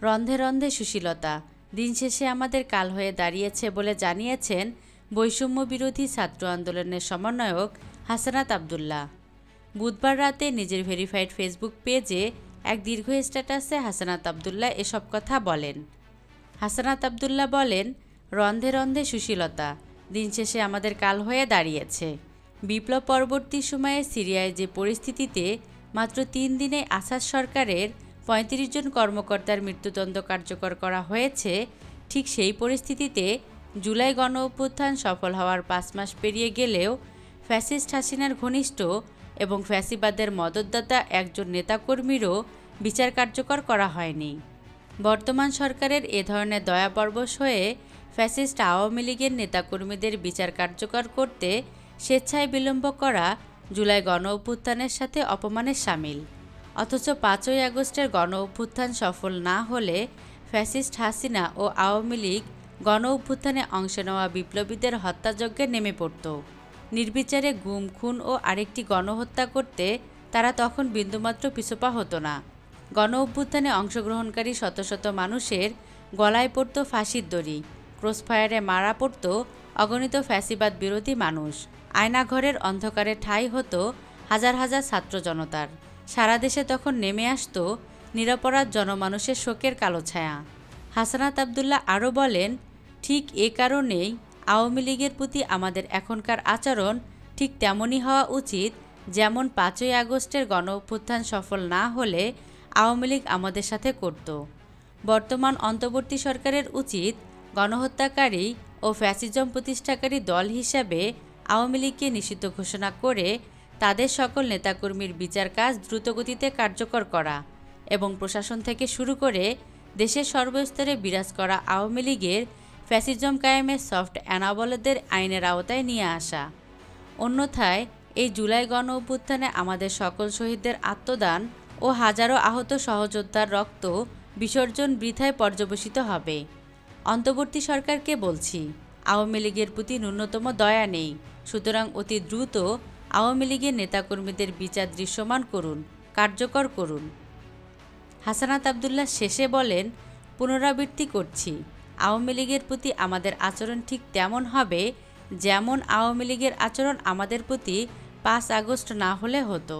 রন্ধে রন্ধে সুশীলতা, দিন শেষে আমাদের কাল হয়ে দাঁড়িয়েছে বলে জানিয়েছেন বৈষম্য বিরোধী ছাত্র আন্দোলনের সমন্বয়ক হাসানাত আবদুল্লাহ। বুধবার রাতে নিজের ভেরিফাইড ফেসবুক পেজে এক দীর্ঘ স্ট্যাটাসে হাসানাত আবদুল্লাহ এসব কথা বলেন। হাসানাত আবদুল্লাহ বলেন, রন্ধে রন্ধে সুশীলতা, দিন শেষে আমাদের কাল হয়ে দাঁড়িয়েছে। বিপ্লব পরবর্তী সময়ে সিরিয়ায় যে পরিস্থিতিতে মাত্র 3 দিনে আসাদ সরকারের 35 জন কর্মকর্তার মৃত্যুদণ্ড কার্যকর করা হয়েছে, ঠিক সেই পরিস্থিতিতে জুলাই গণ অভ্যুত্থান সফল হওয়ার 5 মাস পেরিয়ে গেলেও ফ্যাসিস্ট হাসিনার ঘনিষ্ঠ এবং ফ্যাসিবাদের মদতদাতা একজন নেতাকর্মীরও বিচার কার্যকর করা হয়নি। বর্তমান সরকারের এ ধরনের দয়াপরবশ হয়ে ফ্যাসিস্ট আওয়ামী লীগের নেতাকর্মীদের বিচার কার্যকর করতে স্বেচ্ছায় বিলম্ব করা জুলাই গণ অভ্যুত্থানের সাথে অপমানের শামিল। অথচ 5ই আগস্টের গণ অভ্যুত্থান সফল না হলে ফ্যাসিস্ট হাসিনা ও আওয়ামী লীগ গণ অভ্যুত্থানে অংশ নেওয়া বিপ্লবীদের হত্যাযজ্ঞে নেমে পড়ত। নির্বিচারে গুম, খুন ও আরেকটি গণহত্যা করতে তারা তখন বিন্দুমাত্র পিছপা হতো না। গণ অভ্যুত্থানে অংশগ্রহণকারী শত শত মানুষের গলায় পড়ত ফাঁসির দড়ি, ক্রসফায়ারে মারা পড়ত অগণিত ফ্যাসিবাদ বিরোধী মানুষ। আয়নাঘরের অন্ধকারে ঠাঁই হতো হাজার হাজার ছাত্র জনতার। সারা দেশে তখন নেমে আসতো নিরপরাধ জনমানুষের শোকের কালো ছায়া। হাসানাত আবদুল্লাহ আরও বলেন, ঠিক এ কারণেই আওয়ামী লীগের প্রতি আমাদের এখনকার আচরণ ঠিক তেমনই হওয়া উচিত যেমন 5ই আগস্টের গণ অভ্যুত্থান সফল না হলে আওয়ামী লীগ আমাদের সাথে করত। বর্তমান অন্তর্বর্তী সরকারের উচিত গণহত্যাকারী ও ফ্যাসিজম প্রতিষ্ঠাকারী দল হিসাবে আওয়ামী লীগকে নিষিদ্ধ ঘোষণা করে তাদের সকল নেতাকর্মীর বিচার কাজ দ্রুতগতিতে কার্যকর করা এবং প্রশাসন থেকে শুরু করে দেশের সর্বস্তরে বিরাজ করা আওয়ামী লীগের ফ্যাসিজম কায়েমের সফট অ্যানাবলদের আইনের আওতায় নিয়ে আসা। অন্যথায় এই জুলাই গণ অভ্যুত্থানে আমাদের সকল শহীদদের আত্মদান ও হাজারো আহত সহযোদ্ধার রক্ত বিসর্জন বৃথায় পর্যবসিত হবে। অন্তর্বর্তী সরকারকে বলছি, আওয়ামী লীগের প্রতি ন্যূনতম দয়া নেই, সুতরাং অতি দ্রুত আওয়ামী লীগের নেতাকর্মীদের বিচার দৃশ্যমান করুন, কার্যকর করুন। হাসানাত আবদুল্লাহ শেষে বলেন, পুনরাবৃত্তি করছি, আওয়ামী লীগের প্রতি আমাদের আচরণ ঠিক তেমন হবে যেমন আওয়ামী লীগের আচরণ আমাদের প্রতি 5 আগস্ট না হলে হতো।